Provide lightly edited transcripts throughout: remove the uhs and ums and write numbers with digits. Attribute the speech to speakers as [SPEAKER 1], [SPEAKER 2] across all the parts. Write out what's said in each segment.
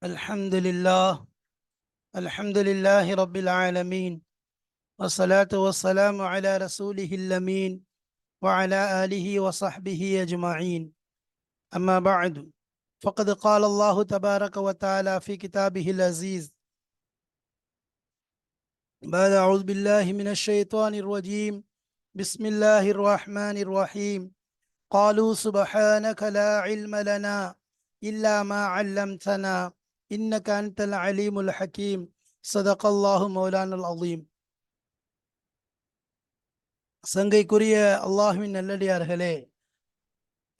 [SPEAKER 1] الحمد لله الحمد لله رب العالمين والصلاة والسلام على رسوله الأمين وعلى آله وصحبه أجمعين. أما بعد، فقد قال الله تبارك وتعالى في كتابه العزيز بعد أعوذ بالله من الشيطان الرجيم. بسم الله الرحمن الرحيم. قالوا سبحانك لا علم لنا إلا ما علمتنا إنك أنت العليم الحكيم. صدق الله مولانا العظيم. சங்கைக்குரிய அல்லாஹ்வின் நல்லடியார்களே,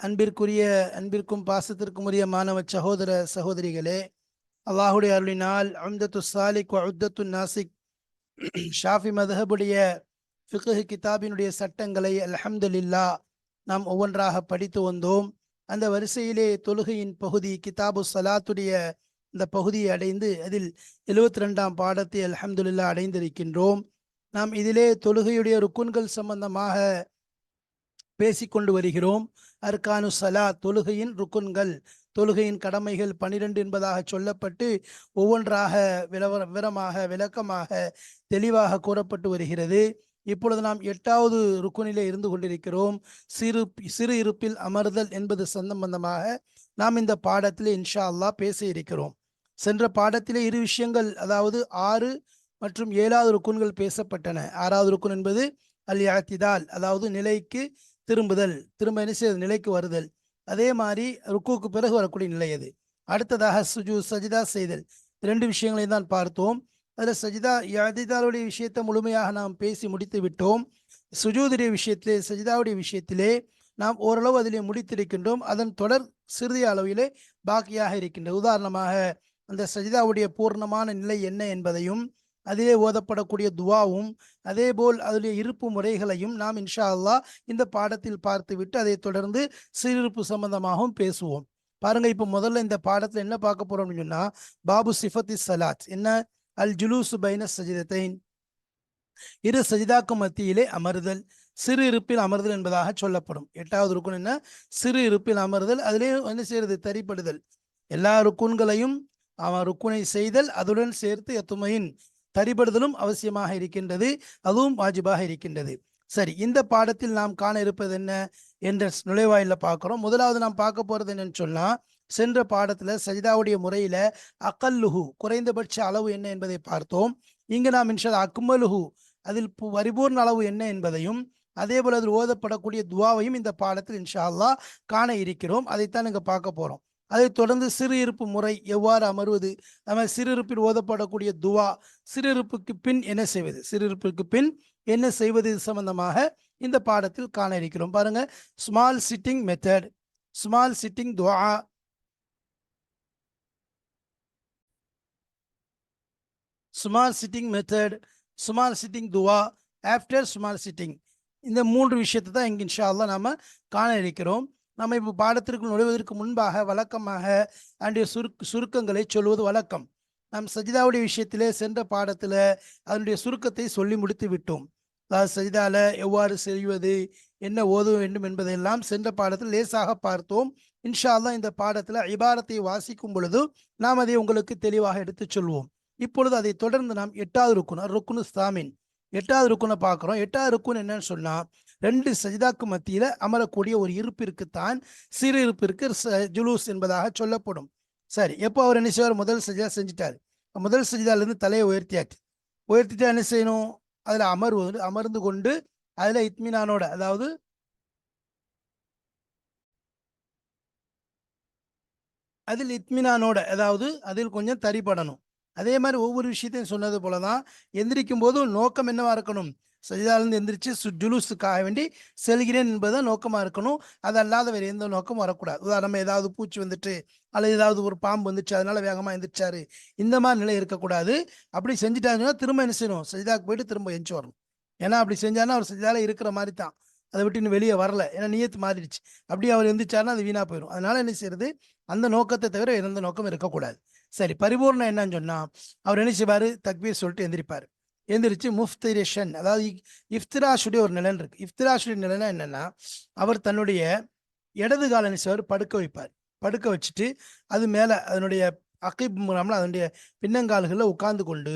[SPEAKER 1] அன்பிற்கும் பாசத்திற்கும் உரிய மாணவ சகோதர சகோதரிகளே, அல்லாஹுடைய அருளினால் உம்தத்து சாலிக் உத்தத்து நாசிக் ஷாஃபி மதுஹபுடைய ஃபிக்ஹ் கிதாபினுடைய சட்டங்களை அல்ஹம்துலில்லாஹ் நாம் ஒவ்வொன்றாக படித்து வந்தோம். அந்த வரிசையிலே தொழுகையின் பகுதி கிதாபு சலாத்துடைய இந்த பகுதியை அடைந்து அதில் 72ஆம் பாடத்தை அல்ஹம்துலில்லாஹ் அடைந்திருக்கின்றோம். நாம் இதிலே தொழுகையுடைய ருக்குன்கள் சம்பந்தமாக பேசிக்கொண்டு வருகிறோம். அர்கானு சலாத், தொழுகையின் ருக்குன்கள், தொழுகையின் கடமைகள் 12 என்பதாக சொல்லப்பட்டு ஒவ்வொன்றாக விவரமாக விளக்கமாக தெளிவாக கூறப்பட்டு வருகிறது. இப்பொழுது நாம் 8வது ருக்குனிலே இருந்து கொண்டிருக்கிறோம். சிறு இருப்பில் அமர்தல் என்பது சம்பந்தமாக நாம் இந்த பாடத்திலே இன்ஷா அல்லாஹ் பேச இருக்கிறோம். சென்ற பாடத்திலே 2 விஷயங்கள், அதாவது 6 மற்றும் 7வது ருக்குன்கள் பேசப்பட்டன. 6வது ருக்குன் என்பது அல் இஅ்திதால், அதாவது நிலைக்கு திரும்புதல், திரும்ப என்ன செய்வது, நிலைக்கு வருதல். அதே மாதிரி ருக்குக்கு பிறகு வரக்கூடிய நிலை அது. அடுத்ததாக சஜிதா செய்தல். 2 விஷயங்களை தான் பார்த்தோம். அதில் சஜிதா இஅ்திதாலுடைய விஷயத்தை முழுமையாக நாம் பேசி முடித்து விட்டோம். சுஜூதுடைய விஷயத்திலே, சஜிதாவுடைய விஷயத்திலே நாம் ஓரளவு அதிலே முடித்திருக்கின்றோம். அதன் தொடர் சிறிய அளவிலே பாக்கியாக இருக்கின்றது. உதாரணமாக அந்த சஜிதாவுடைய பூர்ணமான நிலை என்ன என்பதையும், அதிலே ஓதப்படக்கூடிய துவாவும், அதே போல் அதிலே இருப்பு முறைகளையும் நாம் இன்ஷா அல்லாஹ் இந்த பாடத்தில் பார்த்துவிட்டு அதை தொடர்ந்து சீரிருப்பு சம்பந்தமாகவும் பேசுவோம். பாருங்க, இப்போ முதல்ல இந்த பாடத்தில் என்ன பார்க்க போறோம் அப்படின்னா, பாபு சிஃபத்தி சலாத் என்ன, அல் ஜுலூசு பைன சஜிதத்தைன், 2 சஜிதாக்கு மத்தியிலே அமர்தல், சிறு இருப்பில் அமர்தல் என்பதாக சொல்லப்படும். 8வது ருக்குன் என்ன, சிறு இருப்பில் அமர்தல். அதிலே என்ன செய்யறது, தரிப்படுதல். எல்லா ருக்குன்களையும் அவன் ருக்குனை செய்தல், அதுடன் சேர்த்து எத்துமையின் தரிபடுதலும் அவசியமாக இருக்கின்றது, அதுவும் வாஜிபாக இருக்கின்றது. சரி, இந்த பாடத்தில் நாம் காண இருப்பது என்ன என்ற நுழைவாயில பார்க்கிறோம். முதலாவது நாம் பார்க்க போறது என்னன்னு சொன்னா, சென்ற பாடத்துல சஜிதாவுடைய முறையில அகல்லுஹு, குறைந்தபட்ச அளவு என்ன என்பதை பார்த்தோம். இங்கு நாம் இன்ஷா அக்மலுஹு, அதில் பரிபூர்ண அளவு என்ன என்பதையும், அதே போல அதில் ஓதப்படக்கூடிய துவாவையும் இந்த பாடத்தில் இன்ஷா அல்லாஹ் காண இருக்கிறோம். அதைத்தான் இங்க பார்க்க போறோம். அதை தொடர்ந்து சிறு இருப்பு முறை எவ்வாறு அமர்வது, நம்ம சிறு இருப்பில் ஓதப்படக்கூடிய துவா, சிறு இருப்புக்கு பின் என்ன செய்வது, சிறு இருப்புக்கு பின் என்ன செய்வது, இது சம்பந்தமாக இந்த பாடத்தில் காண இருக்கிறோம். பாருங்க, small sitting method, small sitting துவா, small sitting method, small sitting துவா, ஆஃப்டர் ஸ்மால் சிட்டிங். இந்த 3 விஷயத்தை தான் இங்கே இன்ஷா அல்லாஹ் நாம காண இருக்கிறோம். நம்ம இப்போ பாடத்திற்கு நுழைவதற்கு முன்பாக வழக்கமாக அதனுடைய சுருக்கங்களை சொல்வது வழக்கம். நாம் சஜிதாவுடைய விஷயத்திலே சென்ற பாடத்தில் அதனுடைய சுருக்கத்தை சொல்லி முடித்து விட்டோம். அதாவது சஜிதால எவ்வாறு செய்வது, என்ன ஓத வேண்டும் என்பதெல்லாம் சென்ற பாடத்தில் லேசாக பார்த்தோம். இன்ஷா அல்லாஹ் இந்த பாடத்தில் இபாரத்தை வாசிக்கும் பொழுது நாம் அதை உங்களுக்கு தெளிவாக எடுத்து சொல்வோம். இப்பொழுது அதை தொடர்ந்து நாம் 8வது ருக்குன், ருக்குனு சாமின், 8வது ருக்குனை பார்க்குறோம். 8வது ருக்குன் என்னன்னு சொன்னா, 2 சஜிதாக்கு மத்தியில அமரக்கூடிய ஒரு இருப்பிற்குத்தான் சிறு இருப்பிற்கு ஜுலூஸ் என்பதாக சொல்லப்படும். சரி, எப்போ அவர் என்ன செய்வார், முதல் சஜிதா செஞ்சுட்டாரு, முதல் சஜிதாலிருந்து தலையை உயர்த்திட்டா என்ன செய்யணும், அதுல அமர்ந்து கொண்டு அதுல இத்மினானோட, அதாவது அதில் கொஞ்சம் தரிப்படணும். அதே மாதிரி ஒவ்வொரு விஷயத்தையும் சொன்னது போலதான் எந்திரிக்கும் போது நோக்கம் என்னவா இருக்கணும், சஜிதாலிருந்து எந்திரிச்சு ஜுலூஸுக்காக வேண்டி செல்கிறேன் என்பதுதான் நோக்கமா இருக்கணும். அது அல்லாத வேறு எந்த நோக்கமும் வரக்கூடாது. உதாரணம், ஏதாவது பூச்சி வந்துட்டு அல்லது ஏதாவது ஒரு பாம்பு வந்துச்சு அதனால வேகமா எந்திரிச்சாரு, இந்த மாதிரி நிலை இருக்கக்கூடாது. அப்படி செஞ்சுட்டாங்கன்னா திரும்ப என்ன செய்யணும், சஜிதாக்கு போயிட்டு திரும்ப எஞ்சி வரணும். ஏன்னா அப்படி செஞ்சாருன்னா அவர் சஜிதால இருக்கிற மாதிரி தான், அதை விட்டு இன்னும் வெளியே வரல, ஏன்னா நியத்து மாறிடுச்சு. அப்படி அவர் எந்திரிச்சாருன்னா அது வீணா போயிடும். அதனால என்ன செய்யறது, அந்த நோக்கத்தை தவிர எந்த நோக்கம் இருக்கக்கூடாது. சரி, பரிபூர்ணம் என்னன்னு சொன்னா, அவர் என்ன செய்வாரு, தக்பீர் சொல்லிட்டு எந்திரிப்பாரு. எந்திரிச்சு முஃப்திரேஷன், அதாவது இஃப்திராஷுடைய ஒரு நிலை இருக்கு. இஃப்திராஷுடைய நிலைனா என்னன்னா, அவர் தன்னுடைய இடது கால நினைச்சவர் படுக்க வைப்பார். படுக்க வச்சுட்டு அது மேல அதனுடைய அகிப் மூலம்ல அதனுடைய பின்னங்கால்களில் உட்கார்ந்து கொண்டு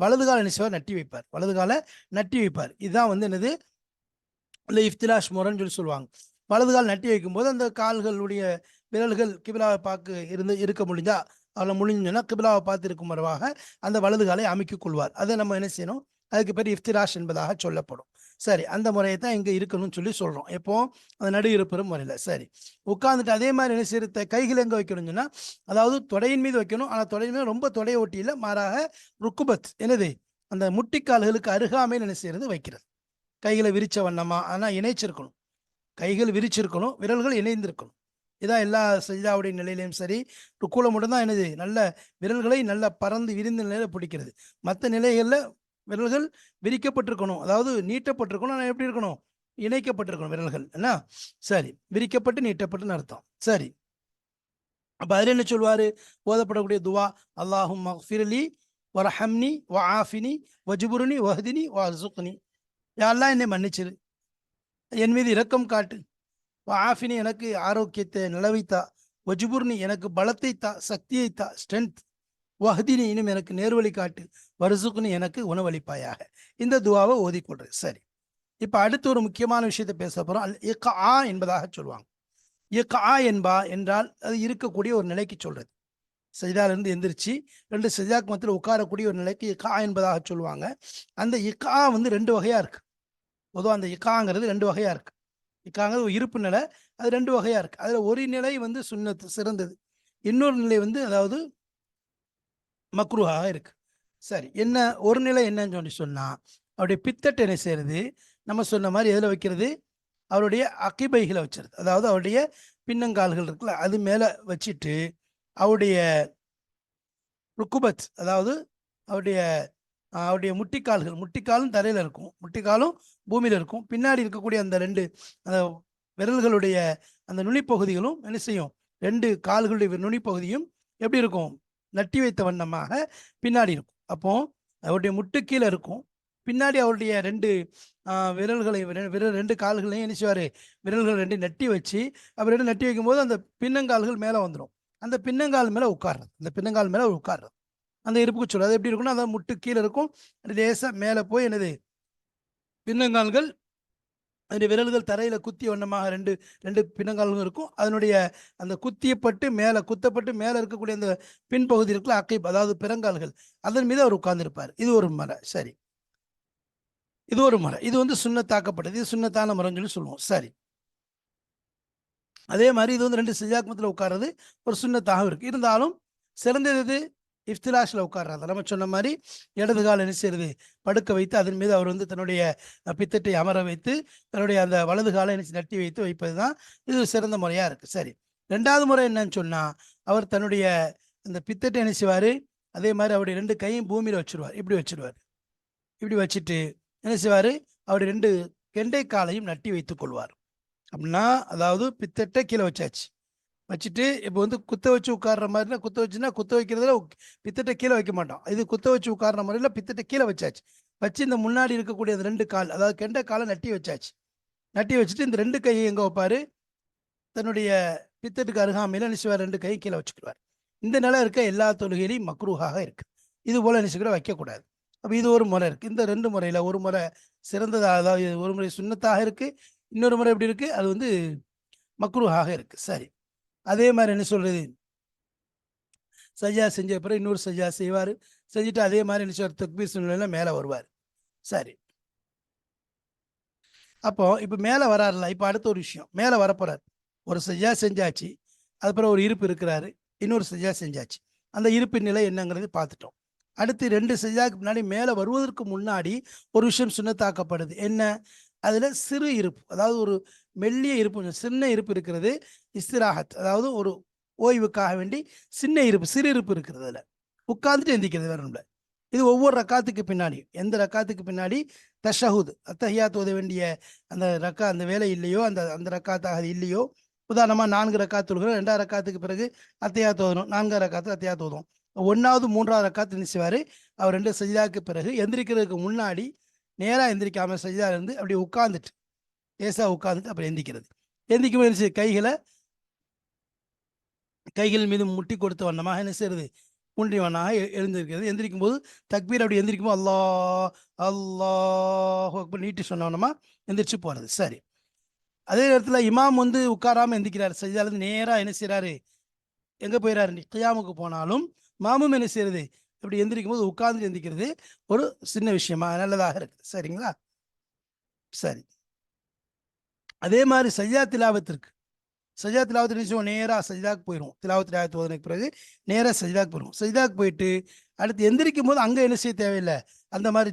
[SPEAKER 1] வலது கால நிச்சயம் நட்டி வைப்பார், வலது கால நட்டி வைப்பார். இதுதான் வந்து என்னது இல்லை இஃப்திலாஷ் முறைன்னு சொல்லி சொல்லுவாங்க. வலது கால் நட்டி வைக்கும்போது அந்த கால்களுடைய விரல்கள் கிபிலாவை பார்க்க இருக்க முடிஞ்சா அதில் முடிஞ்சுன்னா கிபிலாவை பார்த்து இருக்கும் மரவாக அந்த வலது காலை அமைக்கிக் கொள்வார். அதை நம்ம என்ன செய்யணும், அதுக்கு பேர் இஃப்திராஷ் என்பதாக சொல்லப்படும். சரி, அந்த முறையை தான் இங்கே இருக்கணும்னு சொல்லி சொல்கிறோம். எப்போ அந்த நடு இருப்பெரும் முறையில். சரி, உட்காந்துட்டு அதே மாதிரி என்ன செய்யறது, கைகள் எங்கே வைக்கணும்னு சொன்னால் அதாவது தொடையின் மீது வைக்கணும். ஆனால் தொடையின் மீது ரொம்ப தொடையை ஒட்டியில், மாறாக ருக்குபத் என்னது அந்த முட்டிக்கால்களுக்கு அருகாமையில் என்ன செய்யறது வைக்கிறது. கைகளை விரிச்ச வண்ணமா, ஆனால் இணைச்சிருக்கணும். கைகள் விரிச்சிருக்கணும், விரல்கள் இணைந்திருக்கணும். இதான் எல்லா சஜிதாவுடைய நிலையிலையும் சரி. ருக்குல மட்டும்தான் என்னது நல்ல விரல்களை நல்ல பறந்து விரிந்த நிலையில பிடிக்கிறது. மற்ற நிலைகளில் விரல்கள் விரிக்கப்பட்டிருக்கணும், அதாவது நீட்டப்பட்டிருக்கணும். ஆனால் எப்படி இருக்கணும், இணைக்கப்பட்டிருக்கணும் விரல்கள் என்ன. சரி, விரிக்கப்பட்டு நீட்டப்பட்டுன்னு அர்த்தம். சரி, அப்போ அதில் என்ன சொல்வார், ஓதப்படக்கூடிய துவா அல்லாஹும் மக்ஃபிர்லி வரஹம்னி வஆஃபினி வஜ்புர்னி வஹ்தினி வர்சுக்னி. யாரெல்லாம் என்னை மன்னிச்சிரு, என் மீது இரக்கம் காட்டு, ஆஃபினி எனக்கு ஆரோக்கியத்தை நிலவைத்தா, வஜ்புர்னி எனக்கு பலத்தை தா, சக்தியை தா, ஸ்ட்ரென்த், வஹதினி இன்னும் எனக்கு நேர்வழி காட்டு, வருசுக்குன்னு எனக்கு உணவளிப்பாயாக. இந்த துவாவை ஓதிக்கொள்றது. சரி, இப்போ அடுத்து ஒரு முக்கியமான விஷயத்தை பேச போகிறோம். அல் இக்ஆ என்பதாக சொல்லுவாங்க. இக்ஆ என்றால் அது இருக்கக்கூடிய ஒரு நிலைக்கு சொல்றது. சஜிதாலிருந்து எந்திரிச்சு 2 சஜிதாக்கு மத்தியில் உட்காரக்கூடிய ஒரு நிலைக்கு இக்ஆ என்பதாக சொல்லுவாங்க. அந்த இக்ஆ வந்து 2 வகையாக இருக்கு. பொதுவாக அந்த இக்காங்கிறது 2 வகையாக இருக்குது. இக்காங்கிறது ஒரு இருப்பு நிலை, அது 2 வகையாக இருக்குது. அதில் ஒரு நிலை வந்து சுன்னத்து சிறந்தது, இன்னொரு நிலை வந்து அதாவது மக்ரூஹாக இருக்குது. சரி, என்ன ஒரு நிலை என்னன்னு சொல்லி சொன்னால் அவருடைய பித்தட்டை என்ன செய்கிறது, நம்ம சொன்ன மாதிரி எதில் வைக்கிறது, அவருடைய அகிபைகளை வச்சிருது. அதாவது அவருடைய பின்னங்கால்கள் இருக்குல்ல, அது மேலே வச்சுட்டு அவருடைய ருக்குபத், அதாவது அவருடைய அவருடைய முட்டிக்காலும் தரையில் இருக்கும், முட்டிக்காலும் பூமியில் இருக்கும். பின்னாடி இருக்கக்கூடிய அந்த 2 அந்த விரல்களுடைய அந்த நுனிப்பகுதிகளும் என்ன செய்யும், 2 கால்களுடைய நுனிப்பகுதியும் எப்படி இருக்கும், நட்டி வைத்த வண்ணமாக பின்னாடி இருக்கும். அப்போ அவருடைய முட்டு கீழே இருக்கும், பின்னாடி அவருடைய 2 விரல்களை 2 கால்களையும் என்ன செய்வார், விரல்கள் 2 நட்டி வச்சு, அப்போ 2 நட்டி வைக்கும்போது அந்த பின்னங்கால்கள் மேலே வந்துடும். அந்த பின்னங்கால் மேலே உட்கார்றது, அந்த பின்னங்கால் மேலே உட்கார்றது அந்த இருப்புக்கு சொல்லும். அது எப்படி இருக்குன்னா, அதாவது முட்டு கீழே இருக்கும், லேசாக மேலே போய் என்னது பின்னங்கால்கள் அதனுடைய விரல்கள் தரையில் குத்திய வண்ணமாக 2 பின்னங்கால்களும் இருக்கும். அதனுடைய அந்த குத்தப்பட்டு மேலே இருக்கக்கூடிய அந்த பின்பகுதி இருக்குல்ல அகைப், அதாவது பிறங்கால்கள், அதன் மீது அவர் உட்கார்ந்துருப்பார். இது ஒரு முறை. சரி, இது ஒரு முறை. இது வந்து சுன்னத்தாக்கப்பட்டது, இது சுன்னத்தான முறைன்னு சொல்லி சொல்லுவோம். சரி, அதே மாதிரி இது வந்து 2 சஜிதாக்மத்தில் உட்கார்றது ஒரு சுன்னத்தாக இருக்கு. இருந்தாலும் சிறந்தது இஃப்திலாஷில் உட்கார்றது. நம்ம சொன்ன மாதிரி இடது கால் என்ன செய்யறது, படுக்க வைத்து அதன் மீது அவர் வந்து தன்னுடைய பித்தட்டை அமர வைத்து தன்னுடைய அந்த வலது காலை நட்டி வைத்து வைப்பது தான் இது சிறந்த முறையாக இருக்குது. சரி, 2வது முறை என்னன்னு சொன்னால் அவர் தன்னுடைய அந்த பித்தட்டை என்ன செய்வார், அதே மாதிரி அவருடைய 2 கையும் பூமியில் வச்சுருவார். இப்படி வச்சுருவார். இப்படி வச்சுட்டு என்ன செய்வார், அவருடைய 2 கெண்டை காலையும் நட்டி வைத்துக் கொள்வார். அப்படின்னா அதாவது பித்தட்டை கீழே வச்சுட்டு இப்போ வந்து குத்த வச்சு உட்கார்ற மாதிரினா, குத்த வைக்கிறதுல பித்தட்டை கீழே வைக்க மாட்டோம். இது குத்த வச்சு உட்கார்ற முறையில் பித்தட்டை கீழே வச்சாச்சு. வச்சு இந்த முன்னாடி இருக்கக்கூடிய அந்த 2 கால், அதாவது கெண்டை காலை நட்டி வச்சாச்சு. நட்டி வச்சுட்டு இந்த 2 கையை எங்கே வைப்பார், தன்னுடைய பித்தட்டுக்கு அருகாமையில் நினைச்சுவார், 2 கையை கீழே வச்சுக்கிடுவார். இந்த நிலை இருக்க எல்லா தொழுகையிலையும் மக்ரூஹாக இருக்குது. இது போல் நினைச்சுக்கிற வைக்கக்கூடாது. அப்போ இது ஒரு முறை இருக்குது. இந்த 2 முறையில் ஒரு முறை சிறந்ததாக, அதாவது ஒரு முறை சுன்னத்தாக இருக்குது, இன்னொரு முறை எப்படி இருக்குது, அது வந்து மக்ரூஹாக இருக்குது. சரி, அதே மாதிரி என்ன சொல்றது, சஜா செஞ்ச பிறகு இன்னொரு சஜா செய்வார். செஞ்சுட்டு அதே மாதிரி என்ன செய்வார், தக்பீர் சுன்னத்தில் மேலே வருவார். சரி, அப்போ இப்போ மேலே வராருல, இப்போ அடுத்த ஒரு விஷயம், மேலே வரப்போறார். ஒரு சஜா செஞ்சாச்சு, அதுக்கப்புறம் ஒரு இருப்பு இருக்கிறாரு, இன்னொரு சஜா செஞ்சாச்சு. அந்த இருப்பின் நிலை என்னங்கிறது பார்த்துட்டோம். அடுத்து 2 சஜாக்கு முன்னாடி மேலே வருவதற்கு முன்னாடி ஒரு விஷயம் சுன்னத்தாக்கப்படுது. என்ன, அதில் சிறு இருப்பு, அதாவது ஒரு மெல்லிய இருப்பு, சின்ன இருப்பு இருக்கிறது. இஸ்திராஹத், அதாவது ஒரு ஓய்வுக்காக வேண்டி சின்ன இருப்பு, சிறு இருப்பு இருக்கிறது. அதில் உட்கார்ந்துட்டு எந்திக்கிறது வேற ஒன்றும். இது ஒவ்வொரு ரக்காத்துக்கு பின்னாடி, எந்த ரக்காத்துக்கு பின்னாடி தஷஹுத் அத்தஹியாத் ஓத வேண்டிய அந்த வேலை இல்லையோ, அந்த ரக்காத்தாக அது இல்லையோ, உதாரணமாக 4 ரக்காத்து தொழுகிறோம், 2வது ரக்காத்துக்கு பிறகு அத்தையாத் ஓதணும், 4வது ரக்காத்து அத்தையாத் ஓதும். 1வது 3வது ரக்காத்து நினைச்சுவார், அவர் 2 சஜிதாக்கு பிறகு எந்திரிக்கிறதுக்கு முன்னாடி நேராக எந்திரிக்காமல் சஜிதா இருந்து அப்படி உட்காந்துட்டு லேசாக உட்காந்துட்டு அப்புறம் எந்திக்கிறது. எந்திக்கும் போது கைகளை கைகள் மீது முட்டி கொடுத்த வண்ணமாக என்ன செய்யறது, ஊன்றிய வண்ணமாக எழுந்திருக்கிறது. எந்திரிக்கும் போது தக்பீர் அப்படி எந்திரிக்கும் போது அல்லாஹ் அல்லாஹ் அக்பர் நீட்டி சொன்னோம்னா எந்திரிச்சு போறது. சரி, அதே நேரத்தில் இமாம் வந்து உட்காராம எந்திரிக்கிறார், சஜிதாலேருந்து நேராக என்ன செய்யறாரு, எங்கே போயிடறாரு, கியாமுக்கு போனாலும் மாமும் என்ன செய்யறது, இப்படி எந்திரிக்கும் போது உட்கார்ந்து எந்திரிக்கிறது ஒரு சின்ன விஷயமா நல்லதாக இருக்குது. சரிங்களா? சரி, அதே மாதிரி சஜிதா திலாவத்திற்கு நிச்சயம் நேராக சஜிதாக்கு போயிடும். திலாவத்தில் ஆயத்து ஓதனைக்கு பிறகு நேராக சஜிதாக்கு போயிடும். சஜிதாக்கு போயிட்டு அடுத்து எந்திரிக்கும் போது அங்கே என்ன செய்ய தேவையில்லை, அந்த மாதிரி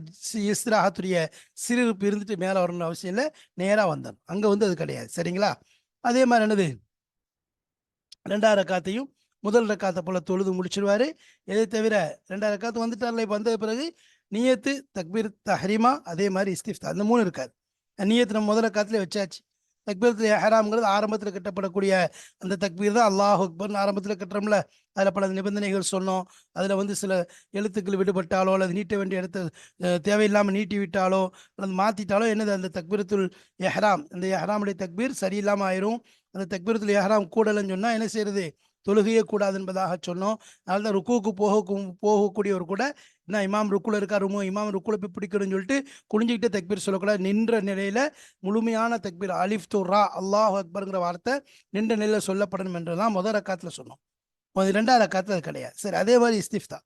[SPEAKER 1] இஸ்திராஹத்துடைய சிறுப்பு இருந்துட்டு மேலே வரணும்னு அவசியம் இல்லை, நேராக வந்தோம் அங்கே வந்து அது கிடையாது. சரிங்களா? அதே மாதிரி என்னது, ரெண்டாவது ரக்காத்தையும் முதல் ரக்காத்தை போல தொழுது முடிச்சிருவாரு. எதை தவிர ரெண்டாவது ரக்காத்து வந்துட்டார்ல, இப்போ வந்த பிறகு நியத்து தக்பீர் தஹ்ரீமா அதே மாதிரி இஸ்திஃப்தா அந்த 3 இருக்காது. நியத்து நம்ம முதல் ரக்காத்திலே வச்சாச்சு. தக்பீரத்துல் இஹ்ராம்ங்கிறது ஆரம்பத்தில் கட்டப்படக்கூடிய அந்த தக்பீர் தான். அல்லாஹ் அக்பர்னு ஆரம்பத்தில் கட்டுறோம்ல, அதில் பல நிபந்தனைகள் சொன்னோம். அதில் வந்து சில எழுத்துக்கள் விடுபட்டாலோ அல்லது நீட்ட வேண்டிய இடத்த தேவையில்லாமல் நீட்டி விட்டாலோ அல்லது மாற்றிட்டாலோ என்னது, அந்த தக்பீரத்துல் இஹ்ராம், அந்த இஹ்ராமுடைய தக்பீர் சரியில்லாமல் ஆயிரும். அந்த தக்பீரத்துல் இஹ்ராம் கூடலன்னு சொன்னால் என்ன செய்யறது, தொழுகையே கூடாது என்பதாக சொன்னோம். அதனால தான் ருக்குவுக்கு போகக்கூடியவர் கூட என்ன, இமாம் ருக்குல இருக்காருமோ, இமாம் ருக்குல போய் பிடிக்கணும்னு சொல்லிட்டு குனிஞ்சிக்கிட்டே தக்பீர் சொல்லக்கூடாது. நின்ற நிலையில முழுமையான தக்பீர் அலிஃப் து ரா அல்லாஹ் அக்பர்ங்கிற வார்த்தை நின்ற நிலையில சொல்லப்படணும் என்றுதான் முதல் ரக்காத்தில் சொன்னோம். ரெண்டாவது ரக்காத்தில் அது கிடையாது. சரி, அதே மாதிரி இஸ்திஃப்தா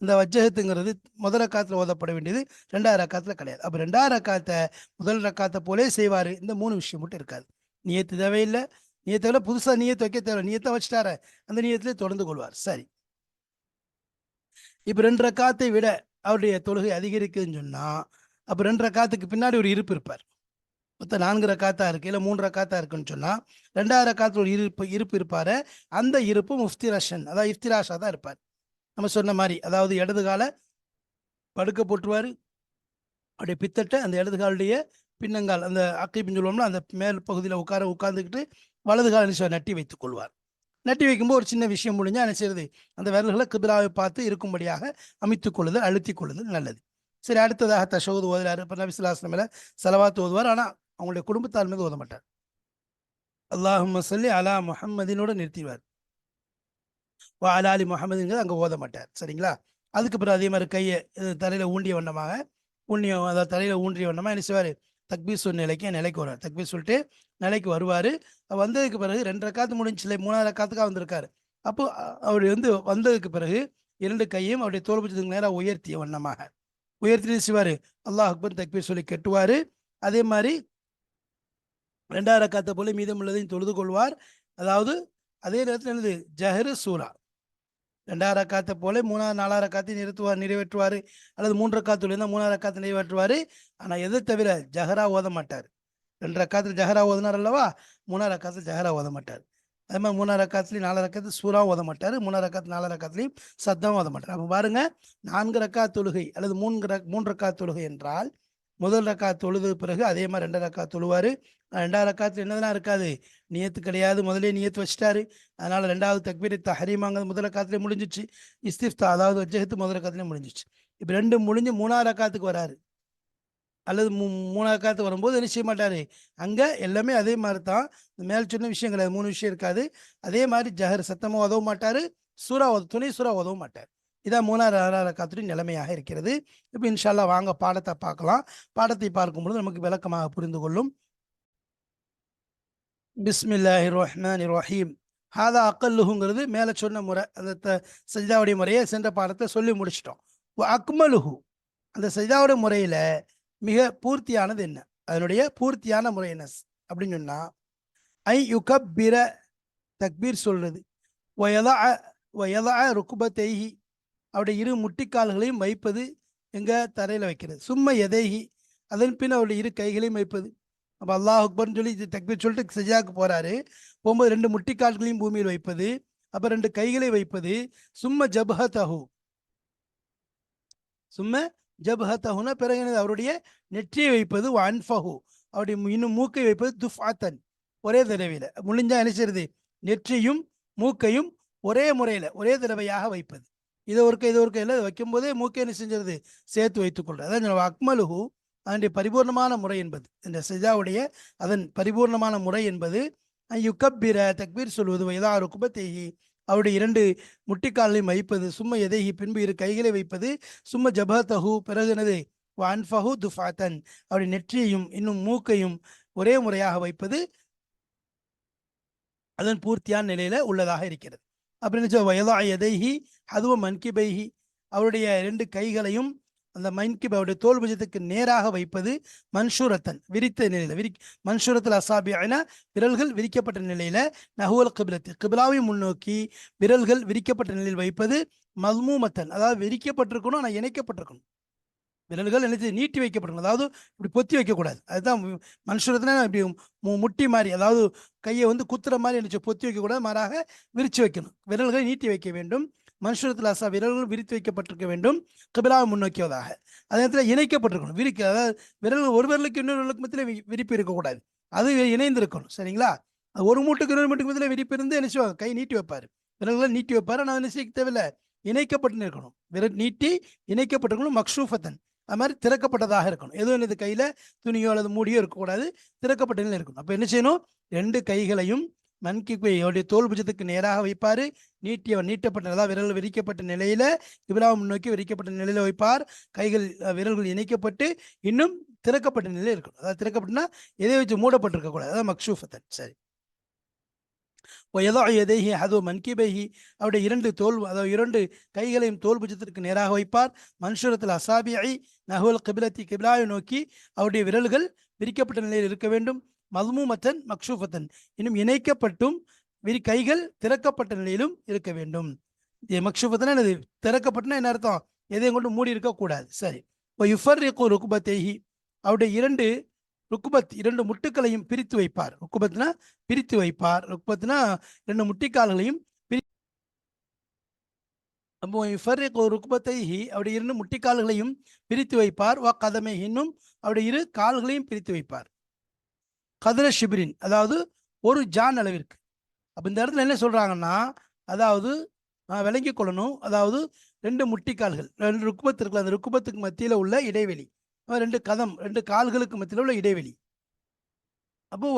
[SPEAKER 1] இந்த வஜ்ஜகத்துங்கிறது முதல் ரக்காத்தில் ஓதப்பட வேண்டியது, ரெண்டாவது ரக்காத்தில் கிடையாது. அப்போ ரெண்டாவது ரக்காத்தை முதல் ரக்காத்தை போலே செய்வார். இந்த 3 விஷயம் மட்டும் இருக்காது. நியத்து தேவையில்லை, நியத்தை விட புதுசாக நியத்து வைக்க தேவை, நியத்தை வச்சுட்டார அந்த நியத்திலே தொடர்ந்து கொள்வார். சரி, இப்போ 2 ரக்காத்தை விட அவருடைய தொழுகை அதிகரிக்குதுன்னு சொன்னால் அப்போ 2 ரக்காத்துக்கு பின்னாடி ஒரு இருப்பு இருப்பார். மொத்தம் 4 ரக்காத்தா இருக்கு, இல்லை 3 ரக்காத்தா இருக்குன்னு சொன்னால் ரெண்டாவது ரக்காத்தில் ஒரு இருப்பு இருப்பார். அந்த இருப்பு முஃப்திரஷன், அதாவது இஃப்திராஷா தான் இருப்பார். நம்ம சொன்ன மாதிரி, அதாவது இடது காலை படுக்க போட்டுருவார், அப்படியே பித்தட்ட அந்த இடது காலுடைய பின்னங்கால் அந்த அக்கைப்புன்னு சொல்லுவோம்னா அந்த மேல் பகுதியில் உட்கார்ந்துக்கிட்டு வலது கால நட்டி வைத்துக் கொள்வார். நட்டி வைக்கும்போது ஒரு சின்ன விஷயம் முடிஞ்சா என்ன செய்யறது, அந்த விரல்களை கிபிலாவை பார்த்து இருக்கும்படியாக அமைத்துக் கொள்ளுதல், அழுத்திக் கொள்ளுதல் நல்லது. சரி, அடுத்ததாக தஷஹுத் ஓதுறாரு. இப்போ நபி ஸல்லல்லாஹு அலைஹி வஸல்லம் ஸலவாத் ஓதுவார். ஆனால் அவங்களுடைய குடும்பத்தார் மீது ஓத மாட்டார். அல்லாஹும்ம ஸல்லி அலா முஹம்மதினோட நிறுத்திடுவார். வ அலா அலி முஹம்மதுங்கிறது அங்கே ஓத மாட்டார். சரிங்களா? அதுக்கு பிறகு அதே மாதிரி கையை தலையில் ஊண்டிய வண்ணமாக அதாவது தலையில் ஊன்றிய வண்ணமாக என்ன செய்வார், தக்பீர் சொல் நிலைக்கு வருவார். தக்பீர் சொல்லிட்டு நிலைக்கு வருவார். வந்ததுக்கு பிறகு 2 ரக்காத்து முடிஞ்சில்லை, 3வது ரக்காத்துக்காக வந்திருக்காரு. அப்போ அவர் வந்து வந்ததுக்கு பிறகு 2 கையும் அவருடைய தோல்பட்சத்துக்கு நேராக உயர்த்திய வண்ணமாக உயர்த்தி செய்வார், அல்லாஹ் அக்பர் தக்பீர் சொல்லி கட்டுவார். அதே மாதிரி 2வது ரக்காத்தை போல மீதம் உள்ளதையும் தொழுது கொள்வார். அதாவது அதே நேரத்தில் என்னது, ஜஹரு சூரா 2வது ரக்காத்தை போல 3வது 4வது ரக்காத்தையும் நிறைவேற்றுவார். அல்லது 3 ரக்காத்துல இருந்தால் 3வது ரக்காத்தை நிறைவேற்றுவார். ஆனால் எதை தவிர ஜஹரா ஓத மாட்டார். 2 ரக்காத்தில் ஜஹரா ஓதுனார் அல்லவா, 3வது ரக்காத்தில் ஜஹரா ஓத மாட்டார். அதே மாதிரி 3வது ரக்காத்துலையும் 4வது ரக்காத்து சூறா ஓத மாட்டார். 3வது ரக்காத்து 4வது ரக்காத்துலையும் சத்தம் ஓத மாட்டார். அப்போ பாருங்க, 4 ரக்காத் தொழுகை அல்லது 3 ரக்காத் தொழுகை என்றால் முதல் ரக்காத் தொழுது பிறகு அதே மாதிரி 2 ரக்காத் தொழுவார். 2வது ரக்காத்தில் என்னதெல்லாம் இருக்காது, நியத்து கிடையாது, முதலே நியத்து வச்சுட்டாரு. அதனால 2வது தக்பீர் தஹ்ரீமாங்கிறது முதல் ரக்காத்திலே முடிஞ்சிச்சு. இஸ்திஃப்தா அதாவது வஜ்ஜஹத்து முதல் ரக்காத்திலே முடிஞ்சிச்சு. இப்போ 2 முடிஞ்சு 3வது ரக்காத்துக்கு வராரு அல்லது 3வது ரக்காத்து வரும்போது என்ன செய்ய மாட்டாரு, அங்கே எல்லாமே அதே மாதிரி தான். மேல் சொன்ன விஷயம் கிடையாது, 3 விஷயம் இருக்காது. அதே மாதிரி ஜஹர் சத்தமாக உதவ மாட்டார், துணை சூறா உதவ மாட்டார். இதான் 3வது ரக்காத்துடைய நிலைமையாக இருக்கிறது. இப்போ இன்ஷா அல்லாஹ் வாங்க பாடத்தை பார்க்கலாம். பாடத்தை பார்க்கும்பொழுது நமக்கு விளக்கமாக புரிந்து கொள்ளும். பிஸ்மில்லாஹிர் ரஹ்மானிர் ரஹீம். ஹாதா அக்கல்லுஹுங்கிறது மேலே சொன்ன முறை, அந்த சஜிதாவுடைய முறையை சென்ற பாடத்தை சொல்லி முடிச்சிட்டோம். அக்மலுஹு அந்த சஜிதாவுடைய முறையில் மிக பூர்த்தியானது என்ன, அதனுடைய பூர்த்தியான முறை என்ன அப்படின்னு சொன்னால், ஐ யுகப்பிர தக்பீர் சொல்றது, வயதா ருக்குபத்தைஹி அவருடைய 2 முட்டிக்கால்களையும் வைப்பது, எங்கே தரையில் வைக்கிறது, சும்மா எதைஹி அதன் பின் அவருடைய 2 கைகளையும் வைப்பது. அப்போ அல்லாஹ் அக்பர்னு சொல்லி தக்பீர் சொல்லிட்டு சஜிதாக்கு போகிறாரு, போகும்போது 2 முட்டிக்கால்களையும் பூமியில் வைப்பது, அப்போ 2 கைகளை வைப்பது, சும்ம ஜபஹத்தஹுனா பிறகு அவருடைய நெற்றியை வைப்பது, அன்ஃபஹு அவருடைய இன்னும் மூக்கை வைப்பது, துஃபாத்தன் ஒரே தடவையில் முடிஞ்சா என்ன செய்யறது, நெற்றியும் மூக்கையும் ஒரே முறையில் ஒரே தடவையாக வைப்பது. இதை ஒரு கையில் வைக்கும்போதே மூக்கை என்ன செஞ்சிருது, சேர்த்து வைத்துக் கொள்றது. அதான் அக்மலுஹு அதனுடைய பரிபூர்ணமான முறை என்பது, இந்த சஜிதாவுடைய அதன் பரிபூர்ணமான முறை என்பது யுகப்பிர தக்பீர் சொல்வது, வயதா ருக்குபத்தைஹி அவருடைய இரண்டு முட்டிக்காலையும் வைப்பது, சும்மா எதைஹி பின்பு இரு கைகளை வைப்பது, சும்மா ஜபஹதஹு பிறகு என்னது அன்ஃபஹு துஃபாத்தன் அவருடைய நெற்றியையும் இன்னும் மூக்கையும் ஒரே முறையாக வைப்பது அதன் பூர்த்தியான நிலையில உள்ளதாக இருக்கிறது. அப்படின்னு வயதா எதைஹி அதுவும் மன்கிபைஹி அவருடைய இரண்டு கைகளையும் அந்த மன்கிப் அவருடைய தோல் புஜத்துக்கு நேராக வைப்பது, மன்சூரத்தன் விரித்த நிலையில மன்சூரத்தில் அசாபியான விரல்கள் விரிக்கப்பட்ட நிலையில, நஹுவல் கிபிலத்து கிபிலாவை முன்னோக்கி விரல்கள் விரிக்கப்பட்ட நிலையில் வைப்பது, மல்மூமத்தன் அதாவது விரிக்கப்பட்டிருக்கணும் ஆனால் இணைக்கப்பட்டிருக்கணும். விரல்கள் நினைத்து நீட்டி வைக்கப்பட்டிருக்கணும், அதாவது இப்படி பொத்தி வைக்கக்கூடாது. அதுதான் மனுஷரத்துல இப்படி முட்டி மாதிரி, அதாவது கையை குத்துற மாதிரி நினைச்சு பொத்தி வைக்கக்கூடாது, மாறாக விரிச்சு வைக்கணும். விரல்களை நீட்டி வைக்க வேண்டும். மனுஷரத்தில் அசா விரல்கள் விரித்து வைக்கப்பட்டிருக்க வேண்டும், கிபிலாவை முன்னோக்கியவதாக. அதே நேரத்தில் இணைக்கப்பட்டிருக்கணும். அதாவது விரல்கள் ஒரு விரலுக்கு இன்னொரு விரலுக்கு மத்தியில் விரிப்பு இருக்கக்கூடாது, அது இணைந்திருக்கணும். சரிங்களா? ஒரு மூட்டுக்கு இன்னொரு மூட்டுக்கு மத்தியில் விரிப்பு இருந்து என்ன செய்வாங்க, கை நீட்டி வைப்பார், விரல்களை நீட்டி வைப்பார். ஆனால் என்ன செய்ய தேவையில்லை, இணைக்கப்பட்டு இருக்கணும். விரல் நீட்டி இணைக்கப்பட்டிருக்கணும். மக்ஷூஃபத்தன் அது மாதிரி திறக்கப்பட்டதாக இருக்கணும். எதுவும் இது கையில துணியோ அல்லது மூடியோ இருக்கக்கூடாது, திறக்கப்பட்ட நிலையில் இருக்கணும். அப்ப என்ன செய்யணும், ரெண்டு கைகளையும் அவருடைய தோல் புஜத்துக்கு நேராக வைப்பாரு, நீட்டப்பட்ட விரல் விரிக்கப்பட்ட நிலையில இப்ராஹிம் முன்னோக்கி விரிக்கப்பட்ட நிலையில வைப்பார். கைகள் விரல்கள் இணைக்கப்பட்டு இன்னும் திறக்கப்பட்ட நிலையில் இருக்கணும். அதாவது திறக்கப்பட்டுனா எதை வச்சு மூடப்பட்டிருக்க கூடாது, அதாவது மக்ஷூஃபத்தன். சரி. எதைஹி அது மன்கிபைஹி அவருடைய இரண்டு தோல், அதாவது இரண்டு கைகளையும் தோல் புஜத்திற்கு நேராக வைப்பார். மன்சூரத்தில் அசாபியை நஹுல் கிபிலத்தி கிபிலாவை நோக்கி அவருடைய விரல்கள் விரிக்கப்பட்ட நிலையில் இருக்க வேண்டும். மல்மூமத்தன் மக்ஷூஃபத்தன் இன்னும் இணைக்கப்பட்டும் கைகள் திறக்கப்பட்ட நிலையிலும் இருக்க வேண்டும். மக்ஷூஃபத்தன் என்னது, திறக்கப்பட்டனா என்ன அர்த்தம், எதையும் கொண்டு மூடி இருக்கக்கூடாது. சரி. இப்போ யுஃபர்ரிகு ருக்பத்தைஹி அவருடைய இரண்டு ருக்குபத் இரண்டு முட்டுக்களையும் பிரித்து வைப்பார். ருக்குபத்னா பிரித்து வைப்பார். ருக்குபத்னா இரண்டு முட்டிக்கால்களையும் ருக்குபத்தைஹி அவருடைய இரண்டு முட்டிக்கால்களையும் பிரித்து வைப்பார். வா கதமை இன்னும் அவருடைய இரு கால்களையும் பிரித்து வைப்பார். கதிர ஷிபிரின் அதாவது ஒரு ஜான் அளவிற்கு. அப்ப இந்த இடத்துல என்ன சொல்றாங்கன்னா, அதாவது விளங்கிக் கொள்ளணும், அதாவது ரெண்டு முட்டிக்கால்கள் ரெண்டு ருக்குபத்து இருக்குல்ல, அந்த ருக்குபத்துக்கு மத்தியில உள்ள இடைவெளி, ரெண்டு கதம் ரெண்டு கால்களுக்கு மத்தியில் உள்ள இடைவெளி. அப்போ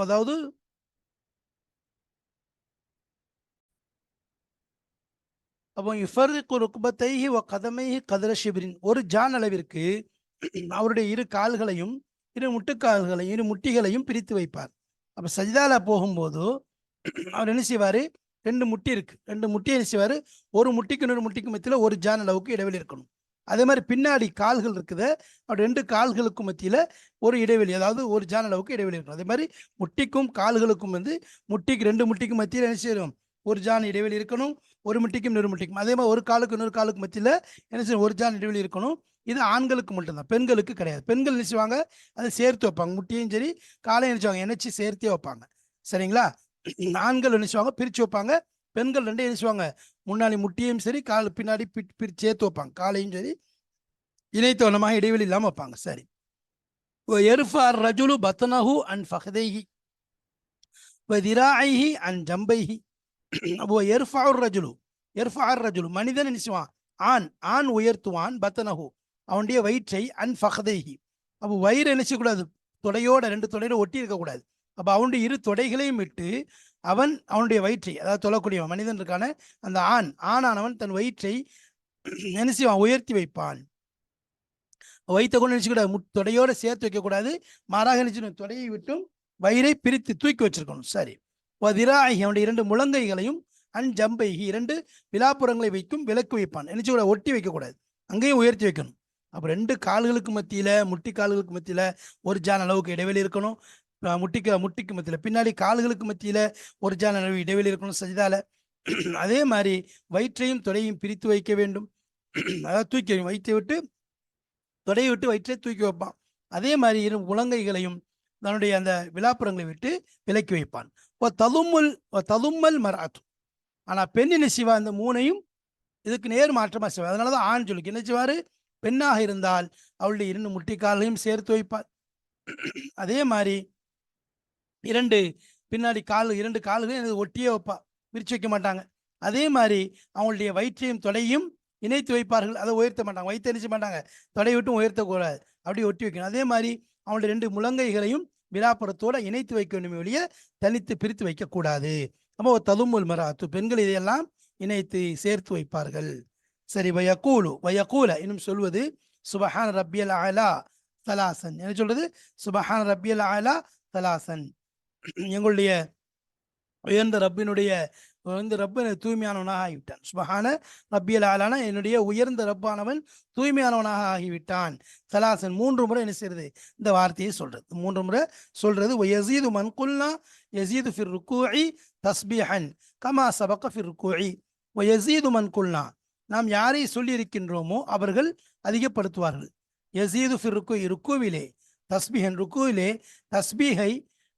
[SPEAKER 1] அதாவது ஒரு ஜான் அளவிற்கு அவருடைய இரு கால்களையும் இரு முட்டுக்கால்களையும் இரு முட்டிகளையும் பிரித்து வைப்பார். அப்ப சஜிதால போகும்போது அவர் என்ன செய்வாரு, ரெண்டு முட்டி இருக்கு, ரெண்டு முட்டியை என்ன செய்வாரு, ஒரு முட்டிக்கு இன்னொரு முட்டிக்கு மத்தியில ஒரு ஜான் அளவுக்கு இடைவெளி இருக்கணும். அதே மாதிரி பின்னாடி கால்கள் இருக்குது, அப்படி ரெண்டு கால்களுக்கு மத்தியில ஒரு இடைவெளி, அதாவது ஒரு ஜான் அளவுக்கு இடைவெளி இருக்கணும். அதே மாதிரி முட்டிக்கும் கால்களுக்கும் முட்டிக்கு ரெண்டு முட்டிக்கு மத்தியில் என்ன செய்யணும், ஒரு ஜான் இடைவெளி இருக்கணும். ஒரு முட்டிக்கும் இன்னொரு முட்டிக்கும், அதே மாதிரி ஒரு காலுக்கு இன்னொரு காலுக்கு மத்தியில் என்ன செய்யணும், ஒரு ஜான் இடைவெளி இருக்கணும். இது ஆண்களுக்கு மட்டும்தான், பெண்களுக்கு கிடையாது. பெண்கள் நினைச்சுவாங்க அதை சேர்த்து வைப்பாங்க, முட்டியும் சரி காலையும் நினைச்சுவாங்க இணைச்சி சேர்த்தே வைப்பாங்க. சரிங்களா? ஆண்கள் நினைச்சுவாங்க பிரித்து வைப்பாங்க, பெண்கள் ரெண்டே நினைச்சுவாங்க முன்னாடி முட்டியும் சரி கால் பின்னாடி சேர்த்து வைப்பாங்க, காலையும் சரி இணைத்தவனமாக இடைவெளி இல்லாமல் வைப்பாங்க. சரி. எர்ஃபார் ரஜுலு பத்னஹு அன் ஃபஹதைஹி வதிராஐஹி அன் ஜம்பைஹி. அப்போ எர்ஃபார் ரஜுலு மனிதன் நினைச்சுவான், ஆண் உயர்த்துவான், பத்னஹு அவனுடைய வயிற்றை, அன் ஃபஹதைஹி அப்போ வயிறு நினைச்சக்கூடாது, தொடையோட ரெண்டு தொடையோட ஒட்டி இருக்கக்கூடாது. அப்போ அவனுடைய இரு தொடைகளையும் விட்டு அவனுடைய வயிற்றை, அதாவது தொழக்கூடிய மனிதன் இருக்கான அந்த ஆணானவன் தன் வயிற்றை நினைச்சுவான், உயர்த்தி வைப்பான். வயிற்றை கொண்டு நினைச்சுக்கூடாது, தொடையோட சேர்த்து வைக்கக்கூடாது, மாறாக நினைச்சு தொடையை விட்டும் வயிறை பிரித்து தூக்கி வச்சிருக்கணும். சரி. திராஹி அவனுடைய இரண்டு முழங்கைகளையும், அன் ஜம்பைஹி இரண்டு விழாப்புறங்களை வைக்கும் விலக்கு வைப்பான், நினைச்சுக்கூடாது, ஒட்டி வைக்கக்கூடாது, அங்கேயும் உயர்த்தி வைக்கணும். அப்போ ரெண்டு கால்களுக்கு மத்தியில முட்டி கால்களுக்கு மத்தியில ஒரு ஜான் அளவுக்கு இடைவெளி இருக்கணும். முட்டிக்கு மத்தியில பின்னாடி கால்களுக்கு மத்தியில ஒரு ஜான் அளவு இடைவெளி இருக்கணும் சஜிதால. அதே மாதிரி வயிற்றையும் தொடையும் பிரித்து வைக்க வேண்டும், அதாவது தூக்கி வயிற்றை விட்டு தொடையை விட்டு வயிற்றை தூக்கி வைப்பான். அதே மாதிரி இரு முழங்கைகளையும் தன்னுடைய அந்த விழாப்புறங்களை விட்டு விலக்கி வைப்பான். ததும்மல் மராத்து ஆனா பெண் என்ன செய்வா, அந்த மூணையும் இதுக்கு நேர் மாற்றமா செய்வார். அதனாலதான் ஆண் சொல்லுக்கு என்ன செய்வாரு, பெண்ணாக இருந்தால் அவளுடைய இரண்டு முட்டிக்காலையும் சேர்த்து வைப்பார். அதே மாதிரி பின்னாடி இரண்டு கால்களையும் ஒட்டியே வைப்பா, விரிச்சு வைக்க மாட்டாங்க. அதே மாதிரி அவங்களுடைய வயிற்றையும் தொடையும் இணைத்து வைப்பார்கள், அதை உயர்த்த மாட்டாங்க, வயிற்று நினைச்ச மாட்டாங்க, தொடையை விட்டும் உயர்த்தக்கூடாது, அப்படியே ஒட்டி வைக்கணும். அதே மாதிரி அவங்களுடைய ரெண்டு முழங்கைகளையும் விழாப்புறத்தோட இணைத்து வைக்க வேண்டும், வெளியே தனித்து பிரித்து வைக்கக்கூடாது. அப்போ ததுமுல் மராத்து பெண்கள் இதையெல்லாம் இணைத்து சேர்த்து வைப்பார்கள். சரி, வயக்கூல இன்னும் சொல்வது சுபஹான் ரப்பியல் அலா தலாசன். என்ன சொல்றது? சுபஹான் ரப்பியல் அலா தலாசன். எங்களுடைய உயர்ந்த ரப்பினுடைய ரப்பு தூய்மையானவனாக ஆகிவிட்டான். சுபஹான ரப்பியல் ஆலான என்னுடைய உயர்ந்த ரப்பானவன் தூய்மையானவனாக ஆகிவிட்டான். சலாசன் 3 முறை என்ன செய்யறது? இந்த வார்த்தையை சொல்றது 3 முறை சொல்றது. யஸீது மன் குல்னா யஸீது ஃபிர் ருக்கூஇ தஸ்பீஹன் கமா சபக ஃபிர் ருக்கூஇ வயஸீது மன் குல்னா, நாம் யாரை சொல்லி இருக்கின்றோமோ அவர்கள் அதிகப்படுத்துவார்கள். யஸீது ஃபிர் ருக்கூஇ, ருக்கூவிலே தஸ்பீஹன், ருக்கூவிலே தஸ்பீஹை